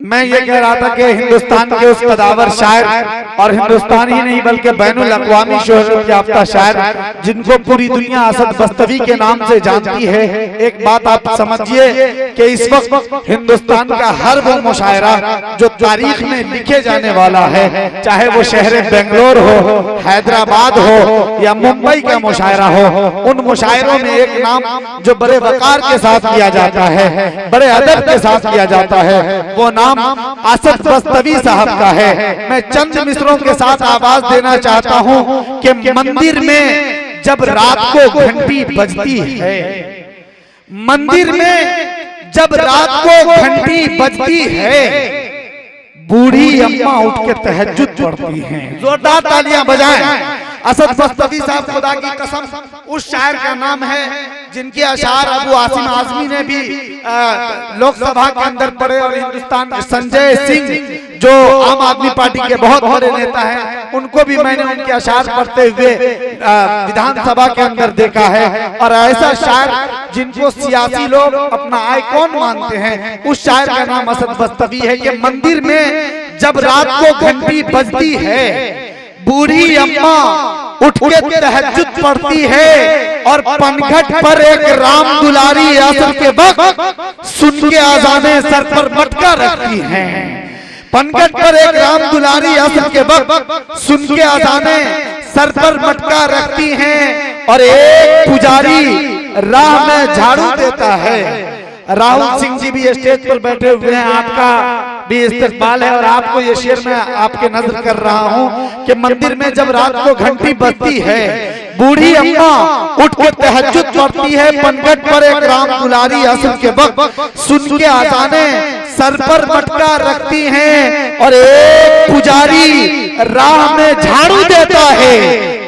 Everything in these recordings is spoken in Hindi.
मैं ये कह रहा था कि हिंदुस्तान के उस कदावर शायर और हिंदुस्तान ही नहीं बल्कि बैनुल अक़वामी शोहरत याफ्ता शायर जिनको पूरी दुनिया असद बस्तवी के नाम से जानती है, एक बात आप समझिए कि इस वक्त हिंदुस्तान का हर वो मुशायरा जो तारीख में लिखे जाने वाला है, चाहे वो शहर बेंगलोर हो, हैदराबाद हो या मुंबई का मुशायरा हो, उन मुशायरों में एक नाम जो बड़े वकार के साथ किया जाता है, बड़े अदब के साथ किया जाता है, वो नाम असद बस्तवी साहब का है। मैं चंद मिसरों के साथ आवाज देना चाहता हूं कि मंदिर में जब रात को घंटी बजती है, मंदिर में जब रात को घंटी बजती है, बूढ़ी अम्मा उठ के तहज्जुद पढ़ती हैं। जोरदार तालियां बजाएं। असद बस्तवी साहब, खुदा की कसम, उस शायर का नाम है जिनके अशार अबू आसिम आजमी ने भी लोकसभा के अंदर पढ़े और हिंदुस्तान के संजय सिंह जो आम आदमी पार्टी के बहुत बड़े नेता हैं, उनको भी मैंने उनके अशार पढ़ते हुए विधानसभा के अंदर देखा है। और ऐसा शायर जिनको सियासी लोग अपना आइकॉन मानते हैं, उस शायर का नाम असद बस्तवी है। कि मंदिर में जब रात को घंटी बजती है, बूढ़ी अम्मा उठ के तहज्जुद पढ़ती है और पनघट पर एक राम दुलारी असर के वक्त सुन के आज़ाने सर पर मटका रखती हैं। पनघट पर एक राम दुलारी असर के वक्त सुन के आज़ाने सर पर मटका रखती हैं और एक पुजारी राह में झाड़ू देता है। राहुल सिंह जी भी स्टेज पर बैठे हुए हैं, आपका भी इस्तकबाल है और आपको ये शेर मैं आपके नजर कर रहा हूं कि मंदिर में जब रात को घंटी बजती है, बूढ़ी अम्मा उठ के तहज्जुद पढ़ती है, पनघट पर एक राम दुलारी असर के वक्त सुन के आज़ाने सर पर मटका रखती हैं और एक पुजारी राह में झाड़ू देता है,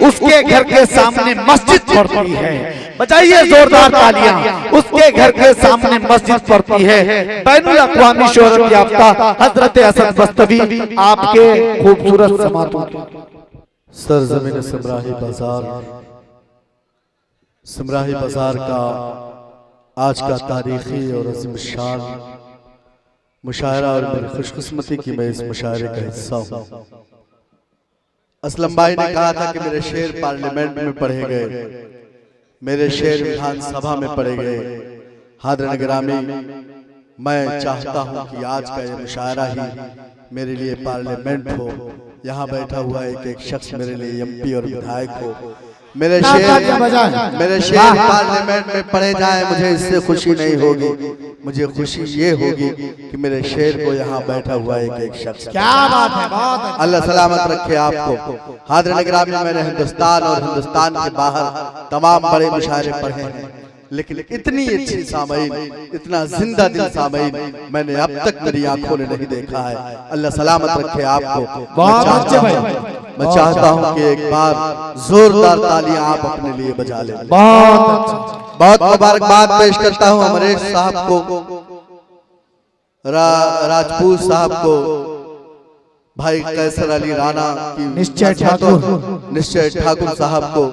उसके घर के सामने मस्जिद पड़ती है। बजाइए जोरदार तालियां। उसके घर के सामने मस्जिद पड़ती है। बैनुल अक़वामी शोहरत याफ्ता हजरत असद बस्तवी आपके खूबसूरत समातों सरजमीन सिमराही बाजार का आज का तारीखी और अज़ीम शान मुशायरा और मेरी खुशकिस्मती की मैं इस मुशायरे का हिस्सा हूँ। असलम भाई ने कहा था कि मेरे शेर पार्लियामेंट में पढ़े गए, मेरे शेर विधानसभा में पढ़े गए। हाज़िरीन गिरामी, मैं चाहता हूं कि आज का ये मुशायरा ही मेरे लिए पार्लियामेंट हो। यहाँ बैठा हुआ एक एक शख्स मेरे लिए एमपी और विधायक हो। मेरे शेर पार्लियामेंट में पढ़े जाएं, मुझे इससे खुशी नहीं होगी। मुझे खुशी ये होगी कि मेरे शेर को यहाँ बैठा हुआ एक एक शख्स। क्या बात है, बहुत अल्लाह सलामत रखे आपको। हाज़िरीन गिरामी, मैंने हिंदुस्तान और हिंदुस्तान के बाहर तमाम बड़े मुशायरे पढ़े हैं, लेकिन इतनी अच्छी सामईन, इतना जिंदा दिल सामईन मैंने अब तक मेरी आंखों ने नहीं देखा है। अल्लाह सलामत रखे आपको। मैं चाहता हूं कि एक बार जोरदार तालियां आप अपने लिए बजा लें। बहुत मुबारकबाद पेश करता हूं अमरेश साहब को, राजपूत साहब को, भाई कैसर अली राणा की निश्चय ठाकुर साहब को,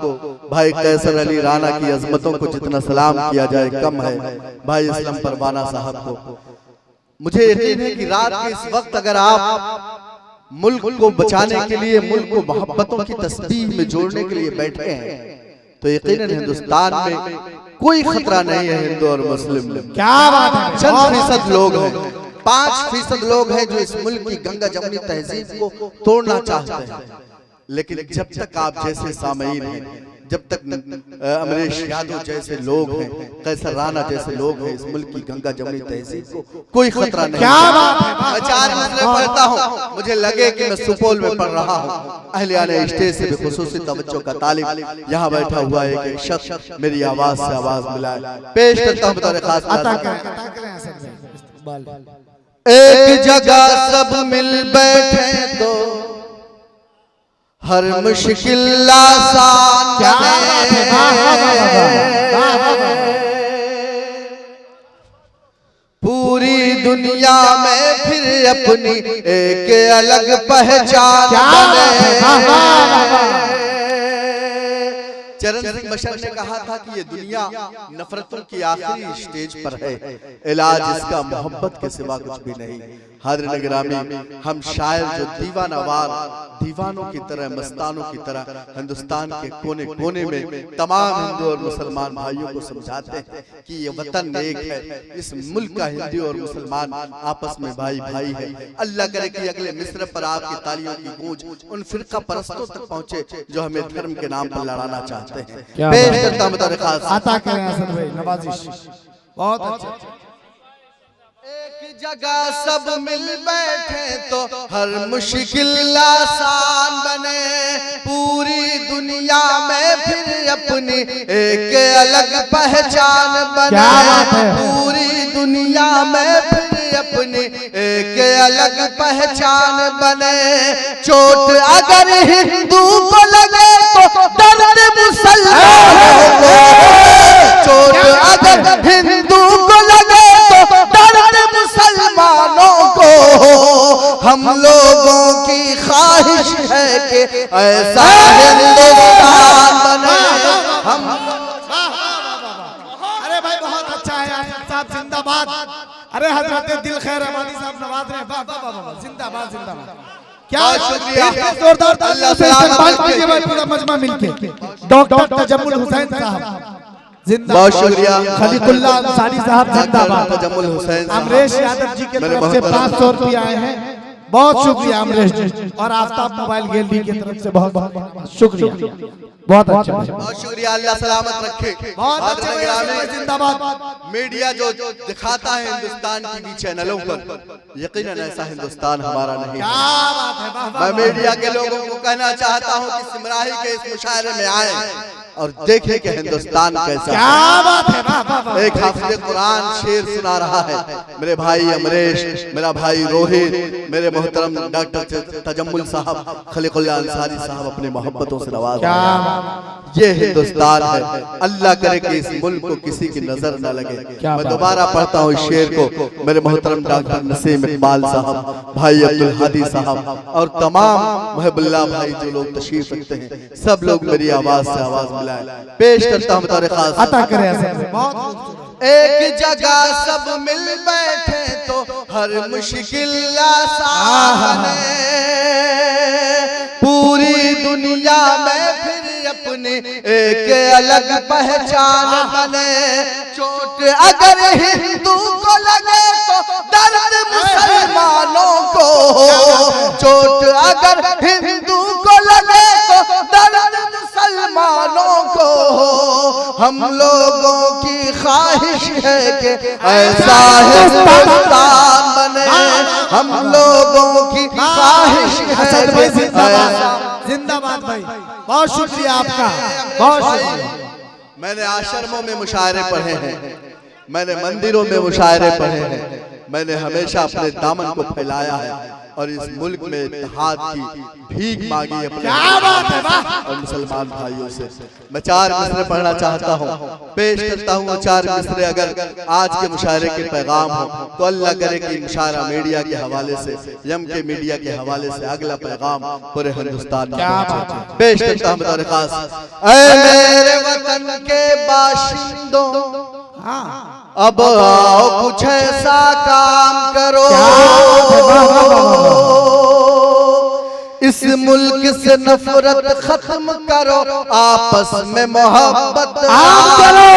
भाई कैसर अली राणा की अजमतों को जितना सलाम किया जाए कम है, भाई इस्लाम परवाना साहब को। मुझे यकीन है कि रात के इस वक्त अगर आप मुल्क को बचाने के लिए, मुल्क को मोहब्बतों की तस्बीह में जोड़ने के लिए बैठे हैं, तो यकीनन हिंदुस्तान में कोई खतरा नहीं है हिंदू और मुस्लिम में। क्या बात है। चंद फीसद लोग हैं, 5% लोग हैं जो इस मुल्क की गंगा जमनी तहजीब को तोड़ना चाहते हैं। लेकिन जब तक आप जैसे सामईन हैं, जब तक अमरेश यादव जैसे लोग हैं, कैसर राणा जैसे लोग हैं, इस मुल्क की गंगा जमनी तहजीब को कोई खतरा नहीं। क्या बात है। मैं 4 मसले पढ़ता हूँ, मुझे लगे कि मैं सुपौल में पढ़ रहा हूँ। अहलियाने स्टेज से भी खुसूसी तवज्जो का तालिब यहाँ बैठा हुआ है एक शख्स मेरी आवाज से आवाज मिलाए। पेश करता हूँ बतौर खास। एक जगह सब मिल बैठे तो हर मुश्किल आसान पूरी दुनिया में फिर अपनी एक अलग पहचान चरण सिंह बशर ने कहा था कि ये दुनिया नफरतों की आखिरी स्टेज पर है, इलाज इसका मोहब्बत के सिवा कुछ भी नहीं। हाज़िर गिरामी, हम शायर जो दीवानावार दीवानों की तरह, मस्तानों की तरह हिंदुस्तान के कोने कोने में तमाम हिंदू और मुसलमान भाइयों को समझाते हैं कि ये वतन एक है, इस मुल्क का हिंदू और मुसलमान आपस में भाई भाई है। अल्लाह करे कि अगले मिस्र पर आपकी तालियों की गूंज उन फिरका परस्तों तक पहुंचे जो हमें धर्म के नाम पर लड़ाना चाहते हैं। पेश करता हूं बतौर खास आता करें असद भाई नवाजिश, बहुत अच्छा। एक जगह सब मिल बैठे तो हर मुश्किल आसान बने, पूरी दुनिया में फिर अपनी एक अलग पहचान बने, पूरी दुनिया में फिर अपनी एक अलग पहचान बने। चोट अगर हिंदू को लगे तो दर्द मुसलमानों को, चोट अगर हिंदू को लगे तो दर्द मुसलमानों को। हम लोगों की ख्वाहिश है कि ऐसा हिंदुस्तान बने। हम अरे भाई बहुत अच्छा है साहब, जिंदाबाद। अरे हजरत दिल खैर अहमदी साहब नवाज रहे, वाह वाह वाह, जिंदाबाद जिंदाबाद। क्या शुक्रिया, जोरदार अल्लाह इस्तेमाल कीजिए भाई पूरा मजमा मिलके। डॉक्टर तजम्मुल हुसैन साहब बहुत शुक्रिया, खलीकुल्लाह अंसारी साहब जिंदाबाद, तजम्मुल हुसैन, अमरेश यादव जी के तरफ से 500 रुपये आए हैं, बहुत शुक्रिया अमरेश जी, और आफ्ताब मोबाइल गैलरी की तरफ से बहुत बहुत शुक्रिया, बहुत अच्छा, बहुत शुक्रिया। अल्लाह सलामत रखे। बहुत अच्छा, जिंदाबाद। मीडिया जो दिखाता है हिंदुस्तान टीवी चैनलों पर, यकीनन ऐसा हिंदुस्तान हमारा नहीं है। क्या बात है, वाह वाह। मैं मीडिया के लोगों को कहना चाहता हूं कि सिमराही के इस मुशायरे में आए और देखें कि हिंदुस्तान कैसा। क्या बात है, वाह वाह वाह। एक हाफिज़ कुरान शेर सुना रहा है मेरे भाई अमरेश, मेरा भाई रोहित, मेरे मोहतरम डॉक्टर तजम्मुल साहब, खलीकुल्लाह अंसारी साहब अपने मोहब्बतों से नवाज रहे हैं। ये हिंदुस्तान है, अल्लाह करे कि इस मुल्क को किसी की नजर न लगे। मैं दोबारा पढ़ता हूँ इस शेर को, मेरे मोहतरम डॉक्टर नसीम इकबाल साहब, भाई अब्दुल हादी साहब और तमाम महबुल्लाह भाई जो लोग तशरीफ रखते हैं, सब लोग मेरी आवाज से आवाज मिलाए। पेश करता हूँ बतौर खास, अता करे असद। एक जगह सब मिल बैठे तो हर मुश्किल आसान है, पूरी दुनिया में फिर अपनी एक अलग पहचान बने। चोट अगर हिंदू को लगे तो दर्द मुसलमानों को, चोट अगर हिंदू को लगे तो दर्द मुसलमानों को। हम लोगों की ख्वाहिश है कि ऐसा हिंदुस्तान बने, हम लोगों की ख्वाहिश है कि जिंदाबाद भाई, बहुत शुक्रिया आपका, बहुत शुक्रिया। मैंने आश्रमों में मुशायरे पढ़े हैं, मैंने मंदिरों में मुशायरे पढ़े हैं, मैंने हमेशा अपने दामन को फैलाया है और इस मुल्क में इत्तेहाद की भीख मांगी अपने और मुसलमान भाइयों से। मैं 4 मिसरे पढ़ना चाहता हूँ, पेश करता हूँ 4 मिसरे। अगर आज के मुशायरे के पैगाम हो तो अल्लाह करे कि मुशायरा मीडिया के हवाले से, यम के मीडिया के हवाले से अगला पैगाम पूरे हिंदुस्तान में पेश करता हूँ बतौर खास। ऐ मेरे वतन के बाशिंदों, अब आओ कुछ ऐसा काम करो, इस मुल्क से नफरत खत्म करो, आपस में मोहब्बत करो,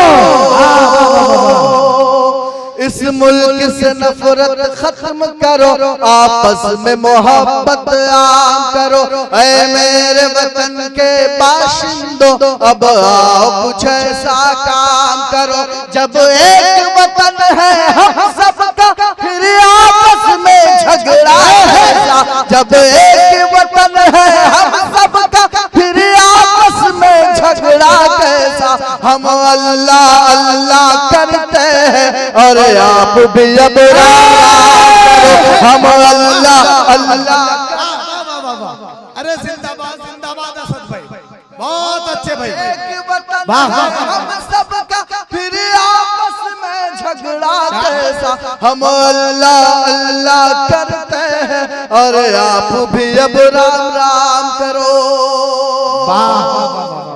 इस मुल्क से नफरत खत्म करो, आपस में मोहब्बत आम करो। ऐ मेरे वतन के बाशिंदों, अब आओ कुछ ऐसा काम करो, जब एक वतन है हम सबका फिर आपस में झगड़ा है, जब एक वतन है हम सबका फिर आपस में झगड़ा कैसा। हम अल्लाह अल्लाह करते हैं और आप भी अब हम अल्लाह अल्लाह। अरे जिंदाबाद जिंदाबाद असद भाई, बहुत अच्छे भाई। एक वतन हम सबका फिर आपस में झगड़ा कैसा, हम अल्लाह अल्लाह करते हैं और आप भी अब राम राम करो।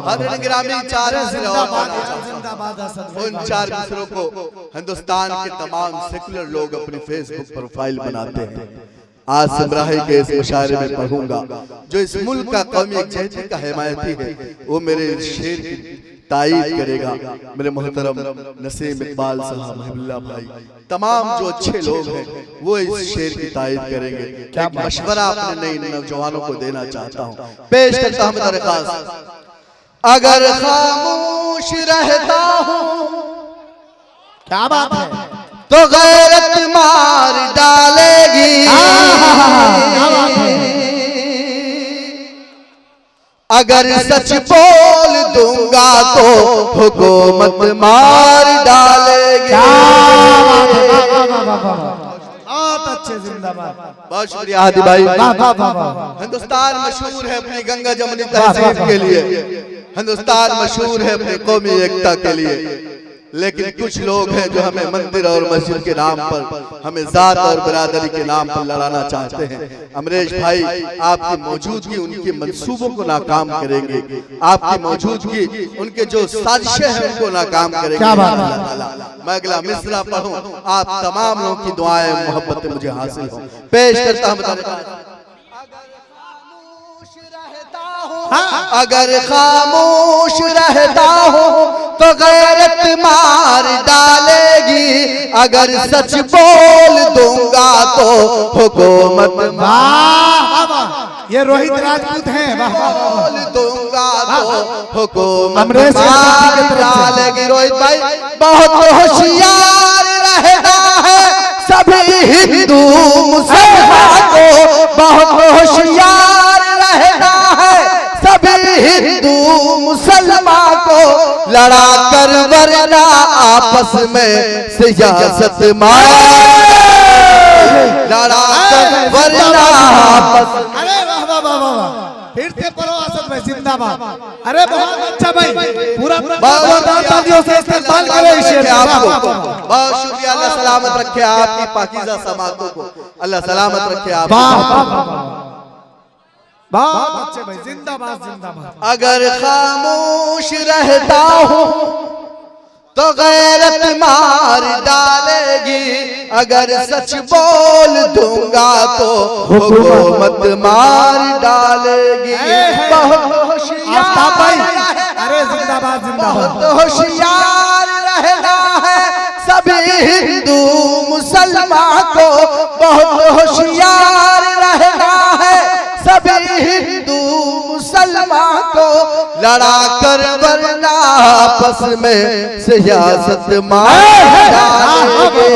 हाज़िर गिरामी चार मिसरे और पढ़ना चाहता हूं। उन चार मिसरों को हिंदुस्तान के तमाम सेकुलर लोग अपनी फेसबुक प्रोफाइल बनाते हैं। आज समराही के इस मुशायरे में पढ़ूंगा। जो इस मुल्क का कौमी यकजहती का हिमायती है वो मेरे शेर की तारीफ करेगा। मेरे मोहतरम नसीम इकबाल साहब, महबुल्लाह भाई, तमाम जो अच्छे लोग हैं वो इस शेर की तारीफ करेंगे। क्या मशवरा अपने नए नौजवानों को देना चाहता हूँ, पेश करता हूँ दरख्वास्त। अगर खामोश रहता हूँ, क्या बात है, तो गैरत मार डालेगी। अगर सच बोल दूंगा तो हुकूमत मार डालेगी। बहुत अच्छे, जिंदाबाद। बहुत शुक्रिया हादी भाई। हिंदुस्तान मशहूर है अपनी गंगा जमुनी तहजीब के लिए, हिंदुस्तान मशहूर है अपनी कौमी एकता के लिए, लेकिन कुछ लोग हैं जो हमें मंदिर और मस्जिद के नाम पर, हमें जात और बिरादरी के नाम पर लड़ाना चाहते हैं। अमरेश भाई, आपकी मौजूदगी उनके मंसूबों को नाकाम करेंगे, आपकी मौजूदगी उनके जो साजिशें हैं उनको नाकाम करेंगे। मैं अगला मिसरा पढ़ूं, आप तमाम लोगों की दुआएं मोहब्बतें मुझे हासिल हो। पेश करता हूं। अगर खामोश रहता हूँ तो गैरत मार डालेगी। अगर सच बोल दूंगा तो हुकूमत ये रोहित राजपूत हैं। बोल दूंगा तो हुकूमत मार डालेगी। रोहित भाई बहुत होशियार रहता है सभी हिंदू मुसलमान को, बहुत होशियार रहता है सभी हिंदू मुसलमान को, लड़ा कर वरना आपस में सियासत मार, लड़ा कर वरना आपस। अरे वाह वाह वाह वाह, फिर से पढ़ो असद भाई, जिंदाबाद। अरे बहुत अच्छा भाई, पूरा तालियों से इस्तेमाल करें इस शेर को। बहुत शुक्रिया, अल्लाह सलामत रखे आपकी पाकीज़ा समातों को, अल्लाह सलामत रखे आप। बहुत अच्छे भाई, जिंदाबाद जिंदाबाद। अगर खामोश रहता हूँ तो गैरत मार डालेगी। अगर सच बोल दूंगा तो हुकूमत मार डालेगी। बहुत होशियार, अरे जिंदाबाद जिंदाबाद, बहुत होशियार रहना है सभी हिंदू मुसलमान को, बहुत होशियार रहना है सभी हिंदू मुसलमान को, लड़ा कर वरना आपस में सियासत मार डालेंगे।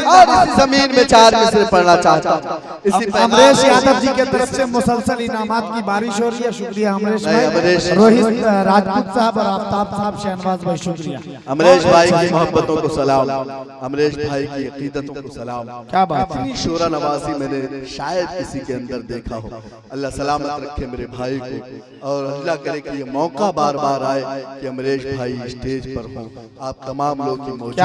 और इस जमीन में चार मिसरे पढ़ना चाहता हूँ। इसी अमरेश यादव जी के तरफ से मुसलसल इनामात की बारिश हो रही है। शुक्रिया अमरेश भाई, रोहित राजपूत साहब और आफ्ताब साहब, शहनवाज भाई शुक्रिया। अमरेश भाई की मोहब्बतों को सलाम, अमरेश भाई की अकीदतों को सलाम। क्या बात है, इतनी शोरा नवाजी मैंने शायद किसी के अंदर देखा हो। अल्लाह सलामत रखे मेरे भाई को, और अल्लाह करे कि ये मौका बार बार आए कि अमरेश भाई स्टेज पर हों, आप तमाम लोग की मौजूदगी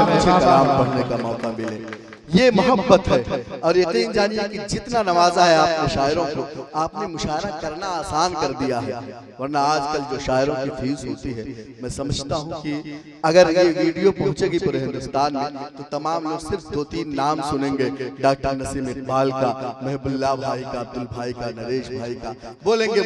मुझे कलाम पढ़ने का मौका मिले। ये मोहब्बत है। और यकीन जानिए कि जितना नवाजा है आपने शायरों को, आपने मुशायरा करना आसान कर दिया है। वरना आजकल जो शायरों की फीस होती है, मैं समझता हूँ कि अगर ये वीडियो पहुंचेगी पूरे हिंदुस्तान में तो तमाम लोग सिर्फ 2-3 नाम सुनेंगे, डॉक्टर नसीम इकबाल का, महबुल्लाह भाई का, अब्दुल भाई का, नरेश भाई का, बोलेंगे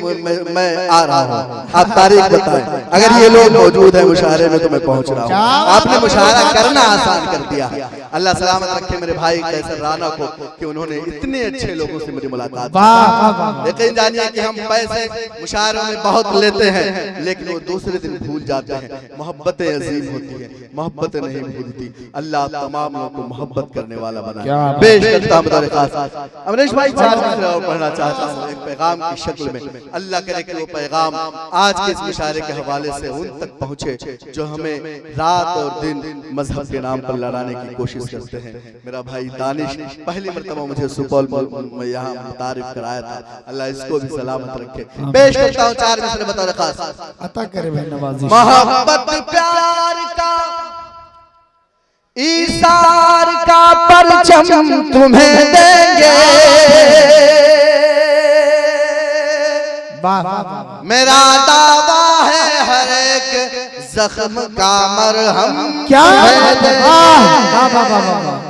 मैं आ रहा हूँ, आप तारीख बताएं। अगर ये लोग मौजूद है मुशायरे में तो मैं पहुंच रहा हूँ। आपने मुशायरा करना आसान कर दिया है। अल्लाह सलामत रखे मेरे भाई कैसर राना को कि उन्होंने इतने अच्छे लोगों से मुझे मुलाकात की। यकीन जानिए कि हम पैसे मुशायरों में बहुत लेते हैं, लेकिन वो दूसरे दिन भूल जाते हैं। मोहब्बतें अजीम होती हैं, मोहब्बतें नहीं भूलती। अल्लाह तमाम लोगों को मोहब्बत करने वाला बनाए। पेश करता हूं अमरीश भाई, चार मिसरे और पढ़ना चाहता हूँ एक पैगाम की शक्ल में। अल्लाह करे कि वो पैगाम आज के इस मुशायरे के हवाले से उन तक पहुँचे जो हमें रात और दिन मजहब के नाम पर लड़ाने की कोशिश करते हैं। मेरा भाई दानिश पहली मर्तबा मुझे सुपौल में यहाँ तारीफ कराया था, अल्लाह इसको भी सलामत रखे। पेश करता हूँ चार मिसरे बता खास अता करे भाई नवाजी। मोहब्बत प्यार का ईसार का परचम तुम्हें देंगे, मेरा दावा है हर एक जख्म का मरहम क्या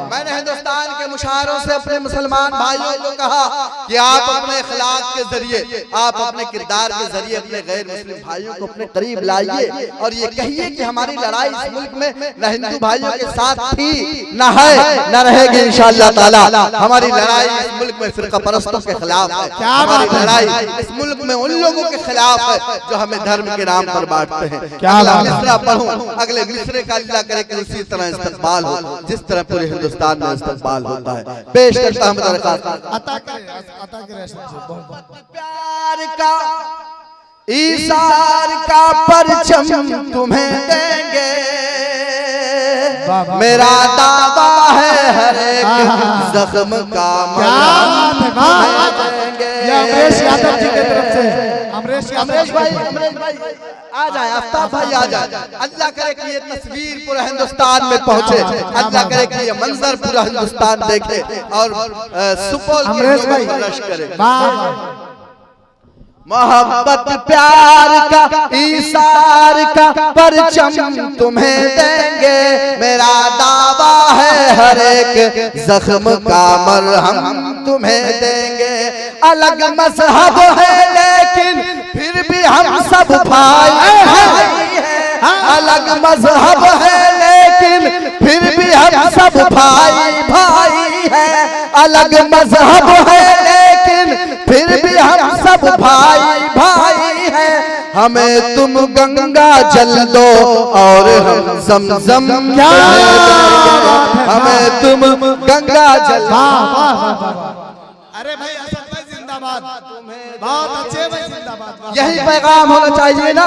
मैंने हिंदुस्तान के मुशायरों से अपने मुसलमान भाइयों को कहा कि आप अपने अखलाक के जरिए, आप अपने किरदार के जरिए अपने गैर मुस्लिम भाइयों को अपने करीब लाइए और ये कहिए कि हमारी लड़ाई इस मुल्क में न हिंदू भाइयों के साथ थी, न है, न रहेगी इंशाअल्लाह ताला। हमारी लड़ाई इस मुल्क में फिरका परस्तों के खिलाफ है। हमारी लड़ाई इस मुल्क में उन लोगों के खिलाफ है जो हमें धर्म के नाम पर बांटते हैं। अगला मिसरा पढ़ूं, अगले मिसरे का अल्लाह करे कि उसी तरह इस्तकबाल हो जिस तरह पूरे हिंदुस्तान में इस्तकबाल होता है। पेश करता हूं प्यार का ईसार का परचम तुम्हें देंगे, मेरा दावा है हर एक जख्म का अमरेश यादव जी की तरफ से अमरेश भाई आ जाए, आफ्ताब भाई आ जाए। अल्लाह करे कि ये तस्वीर पूरा हिंदुस्तान में पहुंचे, अल्लाह करे कि ये मंजर पूरा हिंदुस्तान देखे और सुपौल के लोगों को रश करे। मोहब्बत प्यार का ईसार का परचम तुम्हें देंगे, मेरा दावा है हर एक जख्म का मरहम तुम्हें देंगे। अलग मजहब है लेकिन फिर भी हम सब भाई हैं, अलग मजहब है लेकिन फिर भी हम सब भाई हैं, अलग मजहब है लेकिन फिर भी हम सब भाई हैं। हमें तुम गंगा जल दो और हम ज़मज़म, हमें तुम गंगा जल। अरे भाई असद भाई जिंदाबाद, बहुत अच्छे भाई जिंदाबाद। यही पैगाम होना चाहिए ना,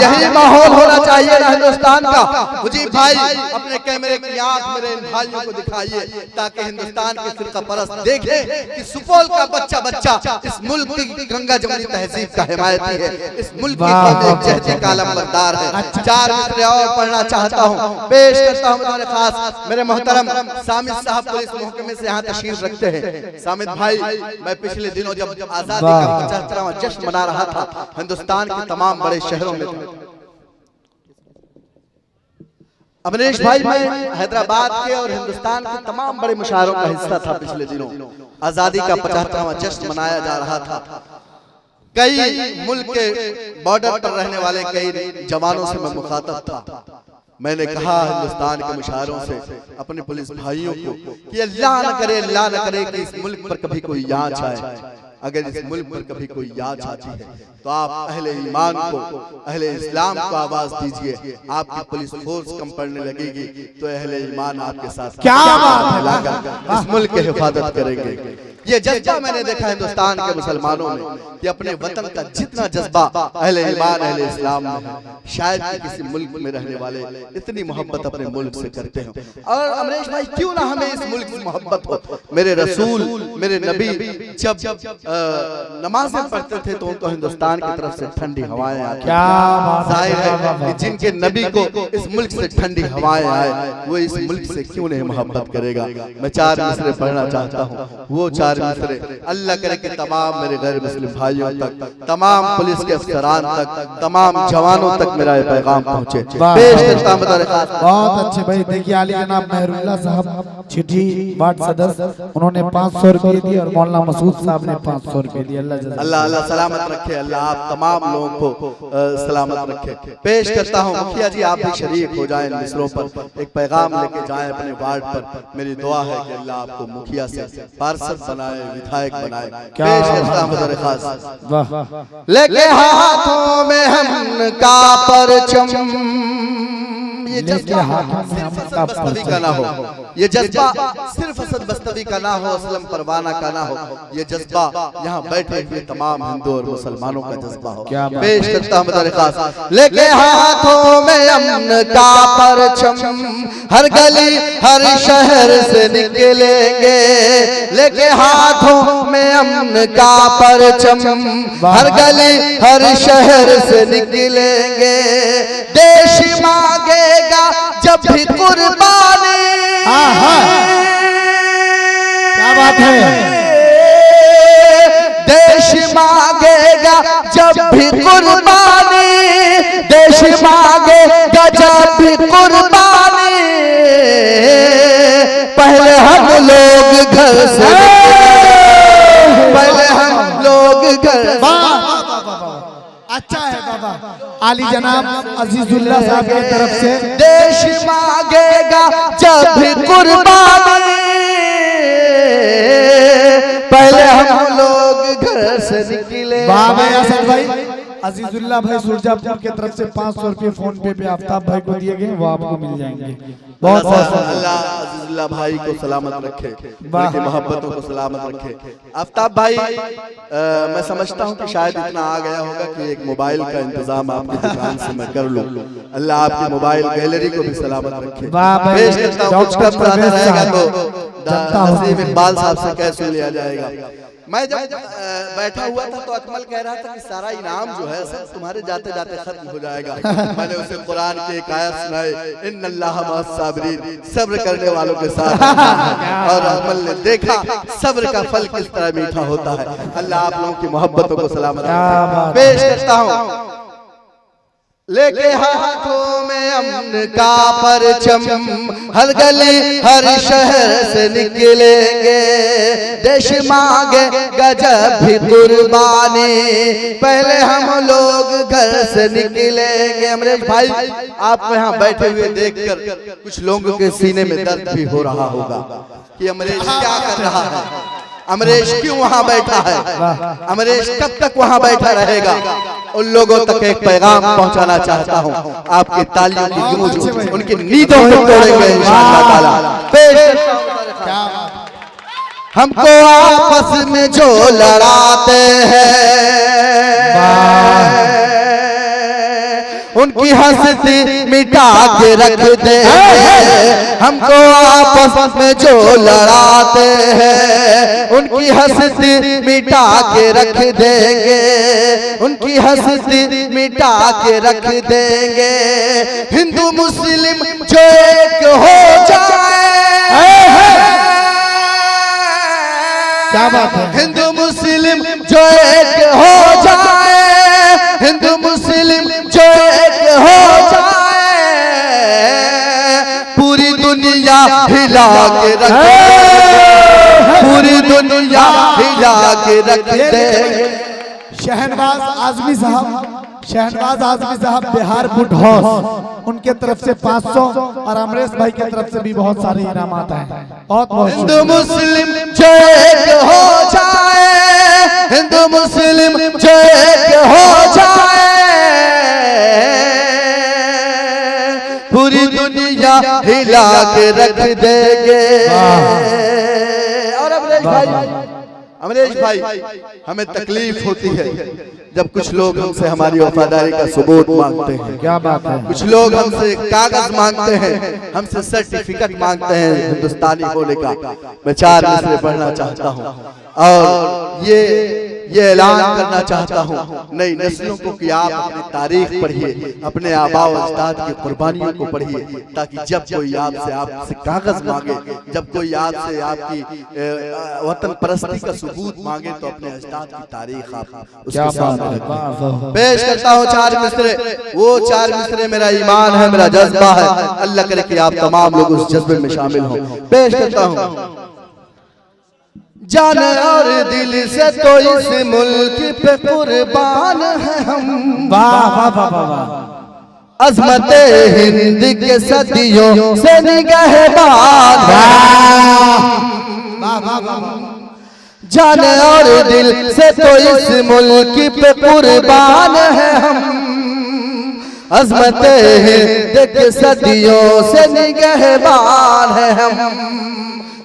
यही माहौल होना चाहिए ना हिंदुस्तान का। मुझे भाई अपने कैमरे की आंख मेरे इन भाइयों को दिखाइए ताकि हिंदुस्तान के फिरका परस्त देखे कि सुपौल का बच्चा बच्चा इस मुल्क की गंगा जमुनी तहजीब का हिमायती है, इस मुल्क की कौम जहजे का अलमबरदार है। चार मिसरे और पढ़ना चाहता हूँ, पेश करता हूँ मेरे खास मेरे मोहतरम सामिद साहब पुलिस महकमे से यहाँ तशरीफ रखते हैं। सामिद भाई, मैं पिछले दिनों जब आजादी का 75वां जश्न मना रहा था हिंदुस्तान के तमाम बड़े शहरों में, अमरीश भाई मैं हैदराबाद के और हिंदुस्तान के तमाम बड़े मुशायरों का हिस्सा था। पिछले दिनों आजादी का 75वां जश्न मनाया जा रहा था। कई मुल्क के बॉर्डर पर रहने वाले कई जवानों से मैं मुखातब था। मैंने कहा हिंदुस्तान के मुशायरों से अपने पुलिस भाइयों को कि अल्लाह न करे कि इस मुल्क पर कभी कोई याच आए। अगर इस मुल्क पर कभी कोई याच आती है तो आप अहले ईमान को, अहले इस्लाम को आवाज दीजिए। आपकी पुलिस फोर्स कम पड़ने लगेगी तो अहले ईमान आपके साथ क्या बात है, इस मुल्क की हिफाजत करेंगे। ये जज्बा मैंने देखा हिंदुस्तान के मुसलमानों में कि अपने वतन का जितना जज्बा अहले ईमान अहले इस्लाम में है, शायद किसी मुल्क में रहने वाले इतनी मोहब्बत अपने मुल्क से करते हैं। और अमरीश भाई क्यों ना हमें इस मुल्क से मोहब्बत हो। मेरे रसूल, मेरे नबी जब नमाज़ें पढ़ते थे तो उनको हिंदुस्तान की तरफ से ठंडी हवाएं आती। जाहिर है कि जिनके नबी को इस मुल्क से ठंडी हवाएं आए वो इस मुल्क से क्यों नहीं मोहब्बत करेगा। मैं चार मिसरे पढ़ना चाहता हूँ, वो चार मिसरे अल्लाह करे कि तमाम मेरे गैर मुस्लिम भाइयों तक, तमाम पुलिस के अफसरान तक, तमाम जवानों तक मेरा ये पैगाम पहुंचे। पेश करता हूं। बहुत अच्छे भाई, देखिए आली जनाब मेहरुल्लाह साहब चिट्ठी वार्ड सदस्य, उन्होंने 500 रुपये दिए और मौलाना मसूद साहब ने 500 रुपये दिए। अल्लाह अल्लाह सलामत रखे, अल्लाह आप तमाम लोगों को सलामत रखे। पेश करता हूँ मुखिया जी, आप भी शरीक हो जाएं मिसरों पर, एक पैगाम लेके जाएं अपने वार्ड पर। मेरी दुआ है कि अल्लाह आपको मुखिया से पार्षद बनाए, विधायक बनाए। पेश करता हूं मेरे खास लेके हाथों में हम का परचम, ये जज्बा सिर्फ असद बस्तवी का ना हो, ये जज्बा सिर्फ असद बस्तवी का ना हो, असलम परवाना का ना हो, ये जज्बा यहाँ बैठे हुए तमाम हिंदू और मुसलमानों का जज्बा हो। पेश करता हूं मेरे खास लेके हाथों में अमन का परचम, हर गली हर शहर से निकलेंगे, लेके हाथों में अमन का परचम, हर गली हर शहर से निकलेंगे। देश मांगेगा जब भी कुर्बानी, क्या बात है, देश मांगेगा कुर्बानी, पहले हम लोग घर से, पहले हम लोग घर से। अच्छा है बाबा। आली जनाब अजीजुल्लाह साहब की तरफ से देश मांगेगा जब भी कुर्बानी, पहले हम लोग घर से निकले। बाबा असद भाई, अजीजुल्लाह भाई सुरजापुर की तरफ से 500 रुपये फोन पे पे आफ्ताब भाई को दिए गए, वो आपको मिल जाएंगे। बहुत बहुत अल्लाह अजीजुल्लाह भाई को सलामत रखे, उनकी मोहब्बतों को सलामत रखे। आफ्ताब भाई, मैं समझता हूँ कि शायद इतना आ गया होगा कि एक मोबाइल का इंतजाम आपकी दुकान से मैं कर लूँ। अल्लाह आपकी मोबाइल गैलरी को भी सलामत रखे। पेश करता हूँ, कुछ कम ज्यादा रहेगा तो नसीब इकबाल साहब से कैसे लिया जाएगा। मैं जब बैठा हुआ था तो अकमल कह रहा था कि सारा इनाम जो है सब तुम्हारे जाते जाते खत्म हो जाएगा। मैंने उसे कुरान की एक आयत सुनाई, इन्नल्लाह मअस साबिरीन, सब्र करने वालों के साथ। और अकमल ने देखा सब्र का फल किस तरह मीठा होता है। अल्लाह आप लोगों की मोहब्बतों को सलामत रखे। पेश करता हूँ, लेके हाथों में अमन का परचम, हर गली हर शहर से निकलेंगे। देश मांगे गजब भी कुर्बानी, पहले हम लोग घर से निकलेंगे। अमरेश भाई, आप यहाँ बैठे हुए देखकर कुछ लोगों के सीने में दर्द भी हो रहा होगा कि अमरेश क्या कर रहा है, अमरेश क्यों वहां बैठा है, अमरेश कब तक वहां बैठा रहेगा। उन लोगों तक एक पैगाम पहुंचाना चाहता हूं, आपकी तालियों की गूंज उनकी नींदों को तोड़ेंगे इंशाअल्लाह ताला। हमको आपस में जो लड़ाते हैं, उनकी हंसती मिटा के रख दे। हमको आपस में जो लड़ाते हैं, उनकी हंसती मिटा के रख देंगे, उनकी हंसती मिटा के रख देंगे। हिंदू मुस्लिम जो एक हो जाए, क्या बात है, हिंदू मुस्लिम जो एक हो जाए, हिंदू मुस्लिम जो एक हो जाए, पूरी दुनिया हिला के रख दे, पूरी दुनिया हिला के रख दे। शहनवाज आजमी साहब, शहनवाज आजमी साहब बिहार बुट हाउस, उनके तरफ से 500 और अमरेश भाई की तरफ से भी बहुत सारे इनाम आता है। बहुत बहुत हिंदू मुस्लिम जो एक हो जाए, हिंदू मुस्लिम जो एक हो जाए, पूरी दुनिया हिला के रख देंगे। और अमरेश भाई, हमें तकलीफ होती है जब कुछ लोग हमसे हमारी वफादारी का सबूत मांगते हैं। क्या बात है, कुछ लोग हमसे कागज मांगते हैं, हमसे सर्टिफिकेट मांगते हैं हिंदुस्तानी होने का। मैं 4 मिसरे पढ़ना चाहता हूँ और ये ऐलान करना चाहता हूँ नई नस्लों को कि आप अपनी तारीख पढ़िए, अपने आबा और अजदाद की कुर्बानियों को पढ़िए, ताकि जब कोई आपसे कागज मांगे, जब कोई आपसे आपकी वतन परस्ती का सबूत मांगे, तो अपने अजदाद की तारीख आप उसके सामने रखें। पेश करता हूँ 4 मिसरे। वो 4 मिसरे मेरा ईमान है, मेरा जज्बा है। अल्लाह करे कि आप तमाम लोग उस जज्बे में शामिल हों। पेश करता हूँ, जान और दिल से तो इस मुल्क पे कुर्बान है हम। वाह वाह वाह वाह, अजमत हिंद के सदियों से निगहबान जान और दिल से तो इस मुल्क पे कुर्बान है हम। अजमत हिंद के सदियों से निगहबान है हम।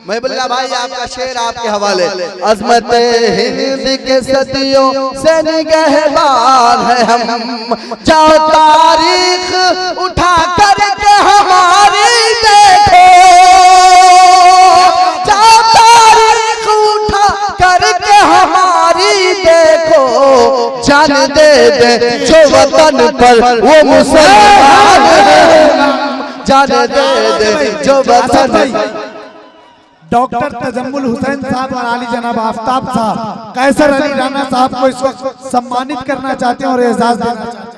महबुल्ला भाई, आपका शेर आपके हवाले। अजमत हिंद के सदियों से निगहबान है हम। जाओ तारीख उठा करके हमारी देखो, जाओ तारीख उठा करके हमारी देखो। जान दे दे जो वतन पर वो मुसलमान है, जान दे दे जो वतन। डॉक्टर तजम्मुल हुसैन साहब और आली जनाब आफ्ताब साहब कैसर अली राना साहब को इस वक्त सम्मानित करना चाहते हैं और एजाज देना चाहते हैं।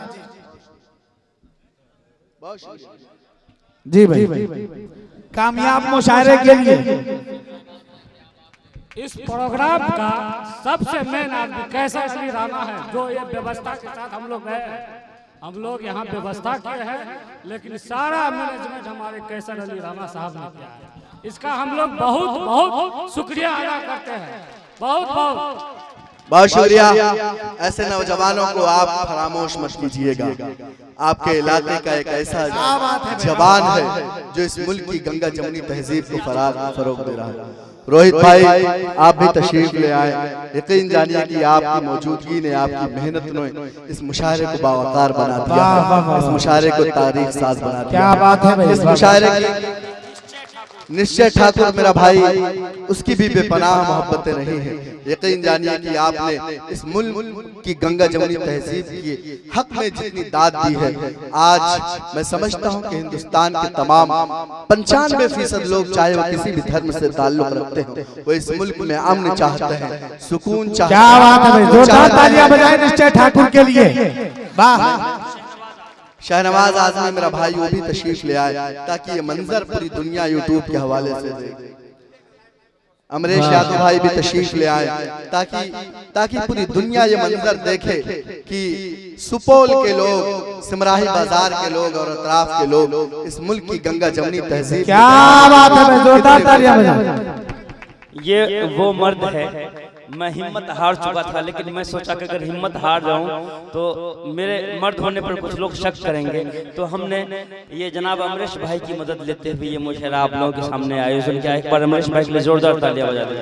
जी भाई, कामयाब मुशायरे के लिए इस प्रोग्राम का सबसे मेन आदमी कैसर अली राणा है, जो ये व्यवस्था के साथ हम लोग गए हैं। हम लोग यहाँ व्यवस्था किए हैं, लेकिन सारा मैनेजमेंट हमारे कैसर अली राणा साहब ने किया है। इसका हम लोग बहुत बहुत शुक्रिया अदा करते हैं, बहुत बहुत बहुत शुक्रिया। ऐसे नौजवानों को आप फरामोश मत कीजिएगा। आपके इलाके का एक ऐसा जवान है जो इस मुल्क की गंगा जमुनी तहजीब को फरोग दे रहा है। रोहित भाई, आप भी तशरीफ ले आए। यकीन जानिए कि आपकी मौजूदगी ने, आपकी मेहनत ने इस मुशायरे को बावकार बना दिया, इस मुशायरे को तारीख साज बना दिया। क्या बात है भाई। इस मुशायरे की निश्चय ठाकुर मेरा भाई, उसकी भी बेपनाह मोहब्बतें रही हैं। यकीन जानिए कि आपने इस मुल्क की गंगा जमुनी तहजीब के हक में जितनी दाद दी है, आज मैं समझता हूं कि हिंदुस्तान के तमाम 95% लोग, चाहे वो किसी भी धर्म से ताल्लुक रखते हो, वो इस मुल्क में अमन चाहते हैं, सुकून चाहते हैं। क्या बात है भाई, जोरदार तालियां बजाएं निश्चय ठाकुर के लिए। वाह। शहनवाज आजमी मेरा भाई, वो भी तशरीफ ले आए ताकि ये मंजर पूरी दुनिया यूट्यूब के हवाले से देखे। अमरीश यादव भाई भी तशरीफ ले आए ताकि पूरी दुनिया ये मंजर देखे कि सुपौल के लोग, सिमराही बाजार के लोग और अतराफ के लोग इस मुल्क की गंगा जमुनी तहजीब। क्या बात है भाई, जोरदार तालियां बजाएं। ये वो मर्द है, मैं हिम्मत हार चुका था, लेकिन मैं सोचा कि अगर हिम्मत हार जाऊं तो मेरे मर्द होने पर कुछ लोग शक करेंगे, तो हमने ये जनाब अमरीश भाई की मदद लेते हुए ये मुशायरा आप लोगों के सामने आयोजन किया। एक बार अमरीश भाई के लिए जोरदार तालियां बजा दें।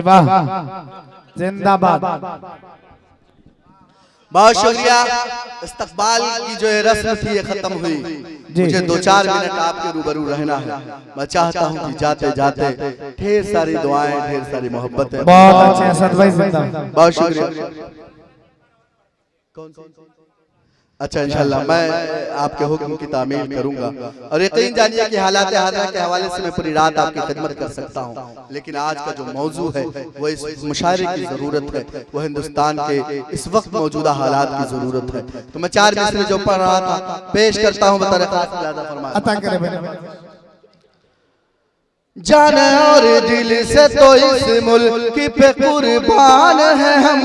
वाह, जिंदाबाद। बहुत शुक्रिया। इस्तकबाल की जो ये रस्म थी ये खत्म हुई। मुझे 2-4 मिनट आपके रूबरू रहना है। मैं चाहता हूं कि जाते जाते ढेर सारी दुआएं, ढेर सारी मोहब्बतें। बहुत अच्छे असद भाई, जिंदाबाद। बहुत शुक्रिया। अच्छा, इंशाल्लाह मैं आपके हुक्म की तामील करूंगा और यकीन जानिए कि हालात हाज़िरा के हवाले से मैं पूरी रात आपकी खिदमत कर सकता हूं, लेकिन आज का जो मौजू है वो इस मुशायरे की जरूरत है, वो हिंदुस्तान के इस वक्त मौजूदा हालात की जरूरत है। तो मैं 4 मिसरे जो पढ़ रहा था पेश करता हूं। जान और दिल से तो इस मुल्क पे कुर्बान है हम,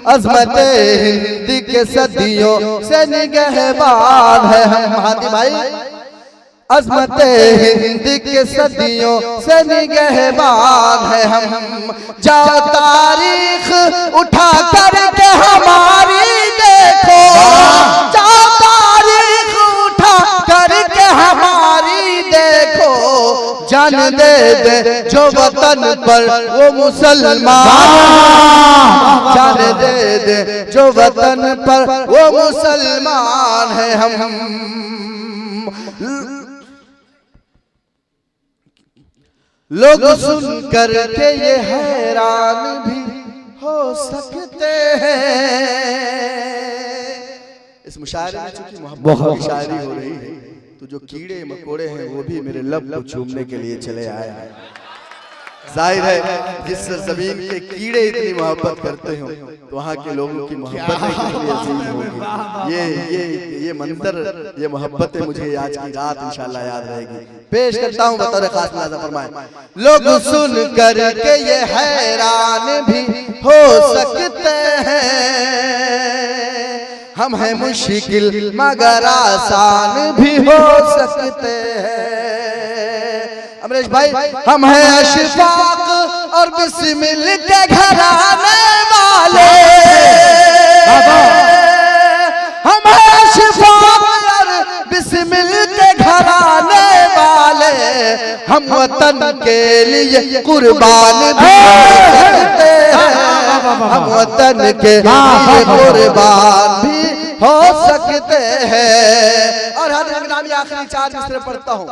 अज़मत हिंद के सदियों से निगहबान है हम। हाथी भाई, अज़मत हिंद के सदियों से निगहबान है हम। जाओ तारीख उठा करके हमारी देखो, जाओ तारीख उठा करके हमारी देखो। जान दे दे जो वतन पर वो मुसलमान, जान दे दे जो वतन पर वो मुसलमान है हम। लोग सुन कर के ये हैरान भी हो सकते हैं। इस मुशायरे में चूंकि मोहब्बत की शायरी हो रही है, तो जो कीड़े मकोड़े हैं वो भी मेरे लब को चूमने के लिए चले आए हैं। जाहिर है जिस जमीन के कीड़े इतनी मोहब्बत करते हो तो वहाँ के लोगों की मोहब्बत कितनी अजीज होगी। ये मंजर, ये मोहब्बतें मुझे आज की रात इंशाल्लाह याद रहेगी। पेश करता हूँ बतौर खास मुलाज़ा फरमाएं। लोग सुन कर के ये हैरान भी हो सकते हैं, हम हैं मुश्किल मगर आसान भी हो सकते हैं। अमरीश भाई, हम हैं अशफाक और बिस्मिल के घराने वाले, हम हैं अशफाक और बिस्मिल के घराने वाले। हम वतन के लिए कुर्बान भी हो सकते हैं, हम वतन के लिए कुर्बान भी हो सकते हैं। और हर अंग्रामी आखिरी 4 मिसरे पढ़ता हूँ।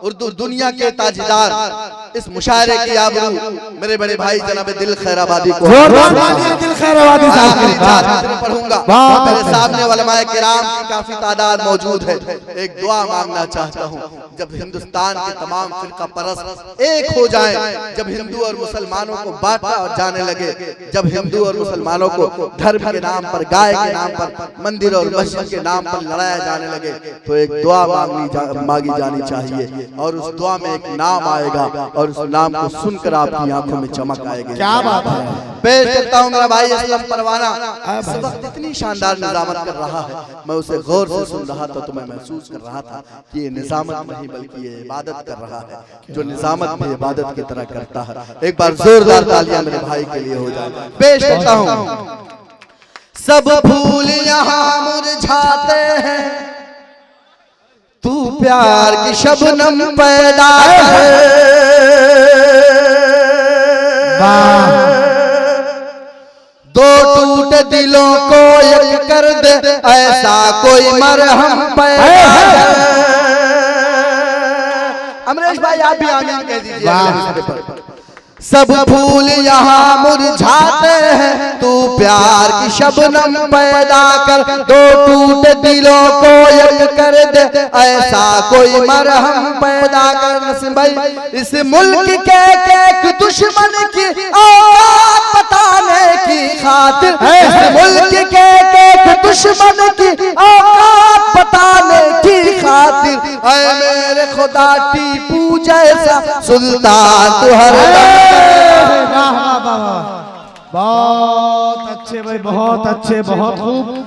उर्दू दुनिया के ताजदार इस मुशायरे की आबरू मेरे बड़े भाई जनाब दिल खैराबादी को दिल खैराबादी साहब पढ़ूंगा। बहुत मेरे अच्छे। सामने उलमाए किराम की काफी तादाद मौजूद है। एक दुआ मांगना चाहता हूँ, जब हिंदुस्तान के तमाम फिरका परस्त एक हो जाएं, जब हिंदू और मुसलमानों को बांटा और जाने लगे, जब हिंदू और मुसलमानों को धर्म के नाम पर, गाय के नाम पर, मंदिर और मस्जिद के नाम पर लड़ाया जाने लगे, तो एक दुआ मांगी जानी चाहिए और उस दुआ में एक नाम आएगा और उस नाम को सुनकर आपकी आंखों में चमक आएगी। क्या बात है। पेश करता हूँ मेरा भाई असलम परवाना, इस वक्त इतनी शानदार निजामत कर रहा है, मैं उसे गौर से सुन रहा था तो मैं महसूस कर रहा था कि ये निजामत नहीं बल्कि ये इबादत कर रहा है, जो निजामत में इबादत की तरह करता है। एक बार जोरदार तालियां मेरे भाई के लिए हो जाए। पेश करता हूँ, सब फूल यहाँ मुरझाते हैं, तू प्यार की शबनम पैदा कर, दो टूटे दिलों को एक कर दे, ऐसा कोई मरहम पैदा कर। अमरेश भाई आप भी आमीन कह दीजिए। सब फूल यहाँ मुरझाते हैं, तू प्यार की शबनम पैदा कर, दो टूटे दिलों को एक कर दे, ऐसा कोई मरहम पैदा कर। नसीम भाई, इस मुल्क के एक दुश्मन की औकात बताने की खातिर, इस मुल्क के एक दुश्मन की औकात बताने की खातिर, ऐ मेरे खुदा टीपू जैसा सुल्तान तू हर बहुत अच्छे भाई, बहुत अच्छे, बहुत खूब।